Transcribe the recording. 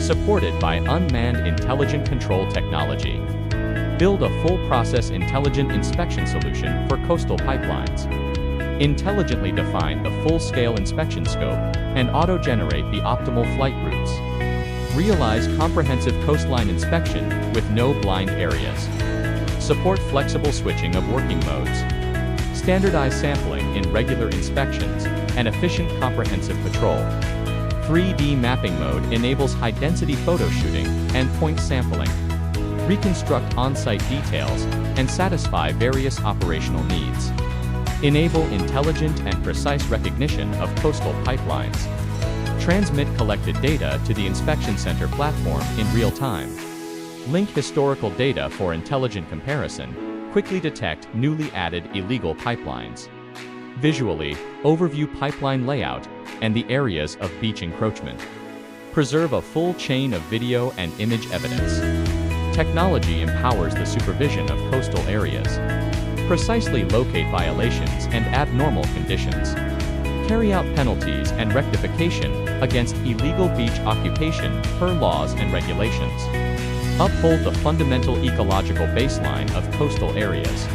supported by unmanned intelligent control technology. Build a full-process intelligent inspection solution for coastal pipelines. Intelligently define the full-scale inspection scope and auto-generate the optimal flight routes. Realize comprehensive coastline inspection with no blind areas. Support flexible switching of working modes. Standardize sampling in regular inspections and efficient comprehensive patrol. 3D mapping mode enables high-density photo shooting and point sampling. Reconstruct on-site details and satisfy various operational needs. Enable intelligent and precise recognition of coastal pipelines. Transmit collected data to the inspection center platform in real time. Link historical data for intelligent comparison. Quickly detect newly added illegal pipelines. Visually, overview pipeline layout and the areas of beach encroachment. Preserve a full chain of video and image evidence. Technology empowers the supervision of coastal areas. Precisely locate violations and abnormal conditions. Carry out penalties and rectification against illegal beach occupation per laws and regulations. Uphold the fundamental ecological baseline of coastal areas.